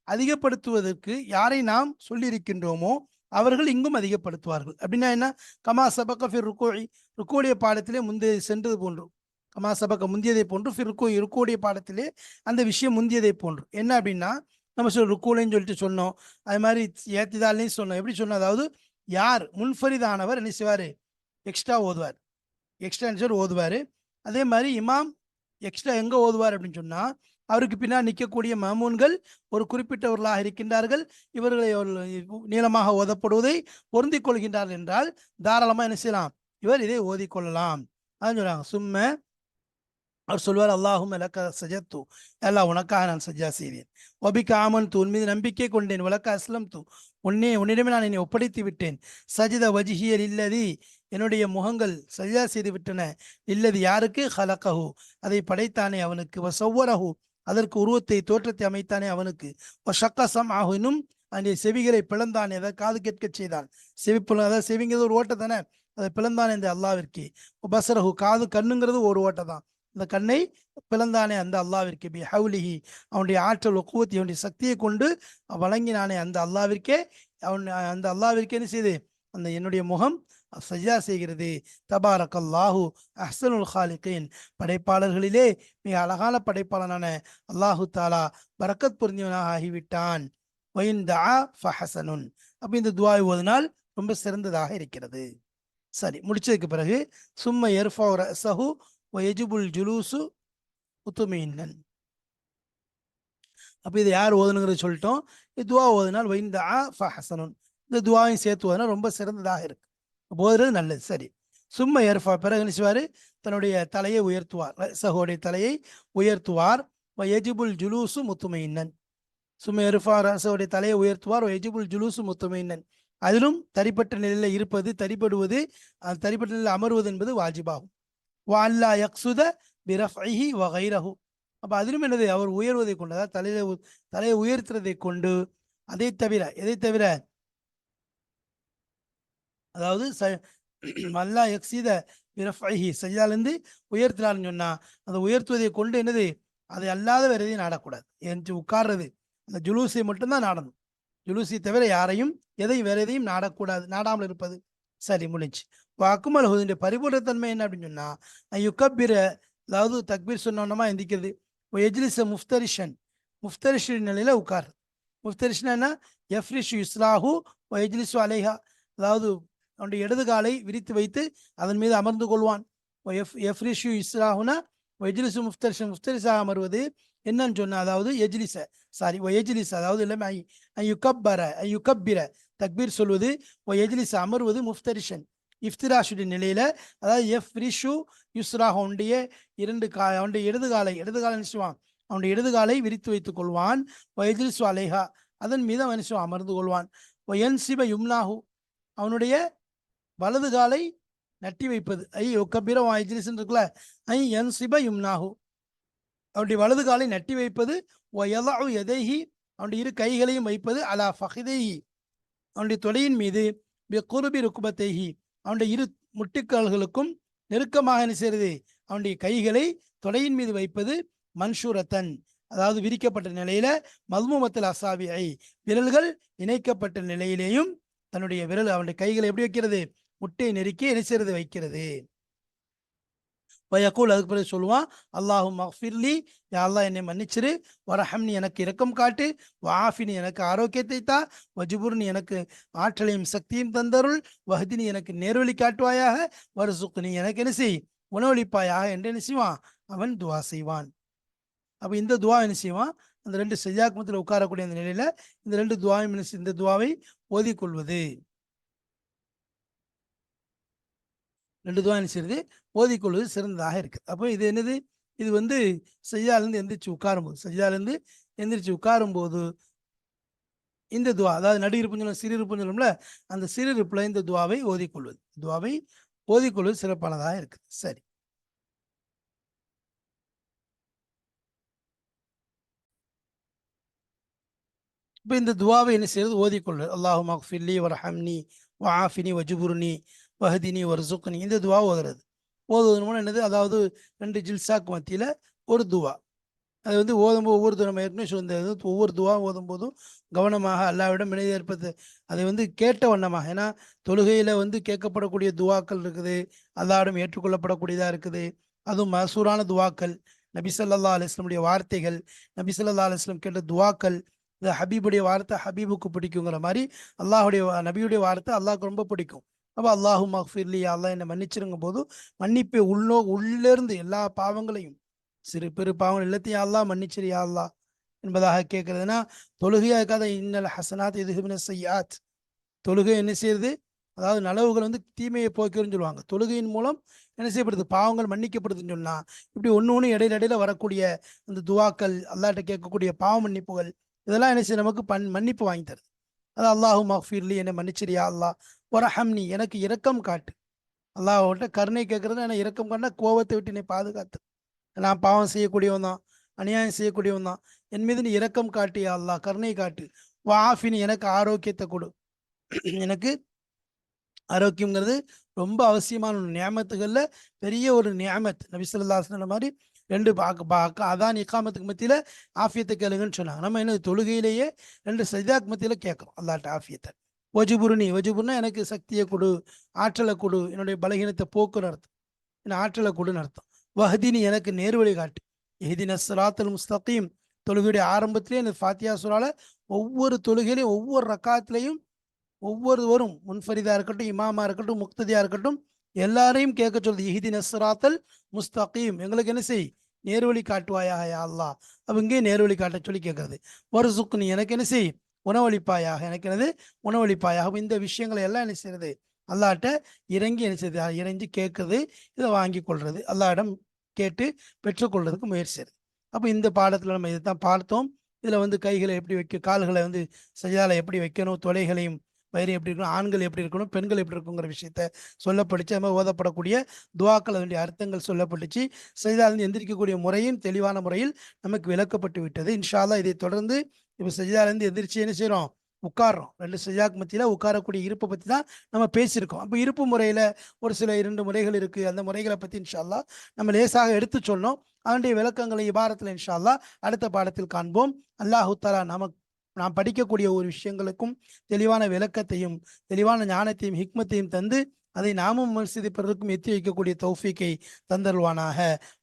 [SPEAKER 1] அதிகப்படுத்துவதற்கு யாரை நாம் சொல்லியிருக்கின்றோமோ அவர்கள் இங்கும் அதிகப்படுத்துவார்கள். அப்படின்னா என்ன? கமா சபக ஃபிர் ருக்கூஇ, ருக்கூடைய பாடத்திலே முந்தைய சென்றது போன்று, கமா சபக முந்தியதை போன்று, ஃபிர் ருக்கூஇ ருக்கூடைய பாடத்திலே அந்த விஷயம் முந்தியதை போன்று. என்ன அப்படின்னா, நம்ம ருக்கூலையும் சொல்லிட்டு சொன்னோம், அது மாதிரி ஏத்திதாலையும் சொன்னோம். எப்படி சொன்னோம்? அதாவது யார் முன்ஃபரிதானவர் என்ன செய்வார்? எக்ஸ்ட்ரா ஓதுவார், எக்ஸ்ட்ரா ஓதுவார். அதே மாதிரி இமாம் எக்ஸ்ட்ரா எங்க ஓதுவார் அப்படின்னு சொன்னா, அவருக்கு பின்னால் நிற்கக்கூடிய மாமூன்கள் ஒரு குறிப்பிட்டவர்களாக இருக்கின்றார்கள், இவர்களை நீளமாக ஓதப்படுவதை பொருந்திக் கொள்கின்றார்கள் என்றால் தாராளமா என்ன செய்யலாம்? இவர் இதை ஓதிக்கொள்ளலாம். அதான் சொல்றாங்க. சும்ம அவர் சொல்வார், அல்லாஹும் லக்க சஜத்து, அல்லாஹ் உனக்காக நான் சஜ்ஜா செய்தேன். ஒபிக்க ஆமன் தூ, உன் மீது நம்பிக்கை கொண்டேன். வலக்க அஸ்லம் தூ, உன்னிடமே நான் என்னை ஒப்படைத்து விட்டேன். சஜித வஜிஹியர் இல்லதி, என்னுடைய முகங்கள் சஜ்ஜா செய்து விட்டன. இல்லது யாருக்கு? ஹலக்கஹு, அதை படைத்தானே அவனுக்கு. வசவ்வரஹு, அதற்கு உருவத்தை தோற்றத்தை அமைத்தானே அவனுக்கு. ஷக்கசம் ஆகினும் அந்த செவிகளை பிளந்தானே, அதை காது கேட்க செய்தான். அதாவது செவிங்கிறது ஒரு ஓட்டை தானே, அதை பிளந்தானே இந்த அல்லாவிற்கு. பசரஹு, காது கண்ணுங்கிறது ஒரு ஓட்டை தான், அந்த கண்ணை பிளந்தானே அந்த அல்லாவிற்கு. பி ஹவுலிஹி, அவனுடைய ஆற்றல் ஒக்குவத்தி, அவனுடைய சக்தியை கொண்டு வழங்கினானே அந்த அல்லாவிற்கே. அந்த அல்லாவிற்கே என்ன செய்து அந்த என்னுடைய முகம் சஜ்ஜா செய்கிறது. தபாரக்கல்லாஹு அஹ்சனுல் காலிகீன், படைப்பாளர்களிலே மிக அழகான படைப்பாளனான அல்லாஹு தாலா பரக்கத் பொருந்தியவனாக ஆகிவிட்டான். வயின் தஆ ஃபஹஸனுன், அப்ப இந்த துஆவை ஓதினால் ரொம்ப சிறந்ததாக இருக்கிறது. சரி, முடிச்சதுக்கு பிறகு சும்ம யர்ஃபஉ ரஸஹு வயஜிபுல் ஜுலூசு முத்மஇன்னன். அப்ப இதை யார் ஓதுனுங்கிறத சொல்லிட்டோம். இந்த துஆ ஓதினால் வயின் தஆ ஃபஹஸனுன், இந்த துஆவையும் சேர்த்து ஓதினால் ரொம்ப சிறந்ததாக இருக்கு, போதுறது நல்லது. சரி, சும்ம ஏர்ஃபா, பிறகு நினைச்சுவாரு தன்னுடைய தலையை உயர்த்துவார், சகோடைய தலையை உயர்த்துவார். எஜிபுல் ஜுலூசு முத்துமையின்னன், சும்ம ஏர்ஃபா ரசோடைய தலையை உயர்த்துவார். எஜிபுல் ஜுலூசு முத்துமையின்னன், அதிலும் தரிப்பட்ட நிலையில் இருப்பது, தரிப்படுவது, தரிப்பட்ட நிலையில் அமர்வது என்பது வாஜிபாகும். வா அல்லா யக்சுத பிரஃஇஹி வ கைரஹு, அப்ப அதிலும் என்னது? அவர் உயர்வதை கொண்டு, அதாவது தலையை உயர்த்துறதை கொண்டு, அதை தவிர, எதை தவிர? அதாவது அல்லா யக்ஸித பிரஃஇஹி, சஜ்ஜாலிருந்து உயர்த்தினார்னு சொன்னா, அந்த உயர்த்துவதை கொண்டு என்னது? அதை அல்லாத வேற எதையும் நாடக்கூடாது. என்று உட்கார்றது அந்த ஜுலூஸை மட்டும்தான் நாடணும். ஜுலூஸை தவிர யாரையும் எதையும் வேற எதையும் நாடக்கூடாது, நாடாமல் இருப்பது. சரி, முடிஞ்சு. வாக்குமல் ஹுதின் பரிபூர்ணத்தன்மை என்ன அப்படின்னு சொன்னா, யுக்கப்பிர, அதாவது தக்பீர் சொன்னோன்னமா எந்திக்கிறது. எஜ்லிஸ முஃப்தரிஷன், முஃப்தரிஷின் நிலையில உட்கார். முஃப்தரிஷன் என்ன? யஃப்ரிஷு இஸ்லாஹு எஜ்லிஸு அலைஹா, அதாவது அவனுடைய இடது காலை விரித்து வைத்து அதன் மீது அமர்ந்து கொள்வான். எஃப்ரிஷு இஸ்லாஹுனா எஜ்லிஸு முஃப்தரிஷன், முஃப்தரிஸாக அமர்வது என்னன்னு சொன்னா, அதாவது எஜ்லிஸ சாரி எஜ்லிஸ், அதாவது எல்லாமே யுக்கப்பிர தக்பீர் சொல்வது, எஜ்லிஸ அமர்வது, முஃப்தரிஷன் இஃப்திராஷுடைய நிலையில, அதாவது எஃப்ரிஷு யுஸ்ராஹ், அவனுடைய அவனுடைய இடது காலை நினைச்சுவான், அவனுடைய இடது காலை விரித்து வைத்துக் கொள்வான். எஜ்லிஸு அலைஹா, அதன் மீது அவன் அமர்ந்து கொள்வான். என்சிப யும்னாஹு, அவனுடைய வலது காலை நட்டி வைப்பது. ஒக்கபிர இருக்குல்ல, என்சிப யும்னாஹு, அவனுடைய வலது காலை நட்டி வைப்பது. யதஉ யதைஹி, அவனுடைய இரு கைகளையும் வைப்பது. அலா ஃபஹிதைஹி, அவனுடைய தொடையின் மீது. பிகுர்பி ருக்பத்தைஹி, அவனுடைய இரு முட்டுக்கால்களுக்கும் நெருக்கமாக என்ன செய்கிறது? அவனுடைய கைகளை தொடையின் மீது வைப்பது. மன்ஷூரத்தன், அதாவது விரிக்கப்பட்ட நிலையில. மல்மூமத்தில் அசாபிஐ, விரல்கள் இணைக்கப்பட்ட நிலையிலேயும் தன்னுடைய விரல், அவனுடைய கைகளை எப்படி வைக்கிறது? முட்டை நெருக்கி என்ன செய்யறது? வைக்கிறது. வயக்கூல், அதுக்கு பிறகு சொல்லுவான், அல்லாஹும் மஃபிர்லி, யா அல்லாஹ் என்னை மன்னிச்சிரு. வரஹம்னி, எனக்கு இரக்கம் காட்டு. வாஃபினி, எனக்கு ஆரோக்கியத்தை தா. வஜுபுர்னி, எனக்கு ஆற்றலையும் சக்தியும் தந்தருள். வஹதினி, எனக்கு நேர்வழி காட்டுவாயாக. வருசுக்னி, எனக்கு என்ன செய்? உணவளிப்பாயாக என்று என்ன செய்வான்? அவன் துவா செய்வான். அப்ப இந்த துவா என்ன செய்வான்? அந்த 2 சஜ்ஜாக்கு மத்தியில் உட்காரக்கூடிய அந்த நிலையில இந்த 2 துவாவையும் இந்த துவாவை ஓதிக்கொள்வது. 2 துவா என்ன செய்யுது, ஓதிக்கொள்வது சிறந்ததாக இருக்குது. அப்போ இது என்னது, இது வந்து சஜ்ஜாலேருந்து எந்திரிச்சு உட்காரும்போது, சஜ்ஜாலேருந்து எந்திரிச்சு உட்காரும்போது இந்த துவா, அதாவது நடு இருப்புன்னு சொல்லும், சிறு இருப்புன்னு சொல்லும்ல, அந்த சிறு இருப்புல இந்த துவாவை ஓதிக்கொள்வது, துவாவை ஓதிக்கொள்வது சிறப்பானதாக இருக்குது. சரி, இப்போ இந்த துவாவை என்ன செய்யறது, ஓதிக்கொள்வது. அல்லாஹும்ம ஃபில்லி வர்ஹம்னி வஆஃபினி வஜ்புர்னி வஹ்தினி வர்சுக்னி, இந்த துவா ஓதுறது. ஓதுவது மூலம் என்னது, அதாவது 2 ஜில்சாக்கு மத்தியில ஒரு துவா. அது வந்து ஓதும்போது ஒவ்வொரு துவா நம்ம ஏற்கனவே சொல்லியிருந்தது, ஒவ்வொரு துவா ஓதும்போதும் கவனமாக அல்லாஹ்விடம் இணை ஏற்பது, அதை வந்து கேட்ட வண்ணமாக. ஏன்னா தொழுகையில வந்து கேட்கப்படக்கூடிய துவாக்கள் இருக்குது, அல்லாஹ்விடம் ஏற்றுக்கொள்ளப்படக்கூடியதாக இருக்குது. அதுவும் மசூரான துவாக்கள், நபி ஸல்லல்லாஹு அலைஹி வஸல்லம் வார்த்தைகள், நபி ஸல்லல்லாஹு அலைஹி வஸல்லம் கேட்ட துவாக்கள். இந்த ஹபீபுடைய வார்த்தை ஹபீபுக்கு பிடிக்குங்கிற மாதிரி அல்லாஹுடைய நபியுடைய வார்த்தை அல்லாஹ்க்கு ரொம்ப பிடிக்கும். அப்போ அல்லாஹு மக்ஃபிர்லி, அல்லாஹ் என்னை மன்னிச்சிருங்க போது மன்னிப்பை உள்ளேருந்து எல்லா பாவங்களையும், சிறு பெரு பாவங்கள் எல்லாத்தையும் அல்லாஹ் மன்னிச்சிரு யா அல்லாஹ் என்பதாக கேட்கறதுனா, தொழுகையா இருக்காத இன்னல் ஹசனாத் யுத்ஹிபுன ஸய்யிஆத், தொழுகை என்ன செய்யுது, அதாவது நலவுகள் வந்து தீமையை போக்கிருன்னு சொல்லுவாங்க. தொழுகையின் மூலம் என்ன செய்யப்படுது, பாவங்கள் மன்னிக்கப்படுதுன்னு சொன்னா, இப்படி ஒன்று இடையில இடையில வரக்கூடிய அந்த துவாக்கள், அல்லாஹ்ட்ட கேட்கக்கூடிய பாவ மன்னிப்புகள், இதெல்லாம் என்ன செய்ய நமக்கு மன்னிப்பு வாங்கி தருது. அது அல்லாஹு மக்ஃபிர்லி, என்னை மன்னிச்சிரியா அல்லாஹ், வரஹம்னி, எனக்கு இரக்கம் காட்டு. அல்லாஹ்விட்ட கருணை கேட்கறது, எனக்கு இரக்கம் காட்டினா கோபத்தை விட்டு என்னை பாதுகாத்து, நான் பாவம் செய்யக்கூடியவன் தான், அநியாயம் செய்யக்கூடியவன் தான், என் மீது நீ இரக்கம் காட்டு யா அல்லாஹ், கருணை காட்டு. வாஃபினி, எனக்கு ஆரோக்கியத்தை கொடு. எனக்கு ஆரோக்கியங்கிறது ரொம்ப அவசியமான ஒரு நியாமத்துகள்ல பெரிய ஒரு நியாமத். நபி ஸல்லல்லாஹு அலைஹி வஸல்லம் மாதிரி 2 அதான் இக்காமத்துக்கு மத்தியில ஆஃபியத்தை கேளுங்கன்னு சொன்னாங்க. நம்ம என்ன தொழுகையிலேயே 2 சஜ்தாக்கு மத்தியில கேட்குறோம் அல்லாஹ்ட்ட ஆஃபியத்தை. வஜுபுர்னா எனக்கு சக்தியை கொடு, ஆற்றலை கொடு, என்னுடைய பலகீனத்தை போக்குன்னு அர்த்தம், என்ன ஆற்றலை கொடுன்னு அர்த்தம். வஹ்தினி, எனக்கு நேர்வழி காட்டு. இஹ்தின ஸிராத்தல் முஸ்தகீம், தொழுகையுடைய ஆரம்பத்திலேயே இந்த ஃபாத்தியா சூரால ஒவ்வொரு தொழுகையிலையும் ஒவ்வொரு ரக்காத்துலையும் ஒவ்வொருவரும், முன்ஃபரிதா இருக்கட்டும், இமாமா இருக்கட்டும், முக்ததியா இருக்கட்டும், எல்லாரையும் கேட்க சொல்லுது, இஹ்தின ஸிராத்தல் முஸ்தகீம், எங்களுக்கு என்ன செய், நேர்வழி காட்டுவாயாக யா அல்லாஹ். அப்ப இங்கே நேர்வழி காட்ட சொல்லி கேட்கறது. வர்சுக்னி, எனக்கு என்ன செய், உணவளிப்பாயாக, எனக்கு என்னது உணவளிப்பாயாக. இந்த விஷயங்களை எல்லாம் என்ன செய்யறது, அல்லாஹ்ட்ட இறங்கி என்ன செய்யுது, இறங்கி கேட்கறது, இதை வாங்கி கொள்றது, அல்லாஹ்விடம் கேட்டு பெற்றுக்கொள்றதுக்கு முயற்சி செய்யுது. அப்போ இந்த பாடத்தில் நம்ம இதை தான் பார்த்தோம். இதில் வந்து கைகளை எப்படி வைக்க, கால்களை வந்து சஜால எப்படி வைக்கணும், தொலைகளையும் வயிறு எப்படி இருக்கணும், ஆண்கள் எப்படி இருக்கணும், பெண்கள் எப்படி இருக்குங்கிற விஷயத்த சொல்லப்பட்டுச்சு. அது மாதிரி ஓதப்படக்கூடிய துவாக்கள், அதனுடைய அர்த்தங்கள் சொல்லப்பட்டுச்சு. சஜிதாலிருந்து எந்திரிக்கக்கூடிய முறையும் தெளிவான முறையில் நமக்கு விளக்கப்பட்டு விட்டது. இன்ஷா அல்லாஹ் இதை தொடர்ந்து இப்போ சஜிதாலிருந்து எந்திரிச்சு என்ன செய்கிறோம், உட்கார்றோம். 2 சஜிதாக்கு மத்தியில் உட்காரக்கூடிய இருப்பை பற்றி தான் நம்ம பேசியிருக்கோம். அப்போ இருப்பு முறையில் ஒரு சில 2 முறைகள் இருக்குது. அந்த முறைகளை பற்றி இன்ஷா அல்லாஹ் நம்ம லேசாக எடுத்து சொன்னோம். அதனுடைய விளக்கங்களை இபாரத்தில் இன்ஷா அல்லாஹ் அடுத்த பாடத்தில் காண்போம். அல்லாஹு தஆலா நாம் படிக்கக்கூடிய ஒரு விஷயங்களுக்கும் தெளிவான விளக்கத்தையும் தெளிவான ஞானத்தையும் ஹிக்மத்தையும் தந்து அதை நாமும் மனசிதை பிறருக்கும் எத்தி வைக்கக்கூடிய தௌஃபீக்கை தந்தருவானாக.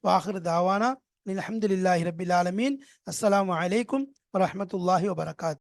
[SPEAKER 1] வாஹிரு தாவானா அல்ஹம்துலில்லாஹி ரப்பில் ஆலமீன். அஸ்ஸலாமு அலைக்கும் வரஹ்மத்துல்லாஹி வபரகாத்துஹு.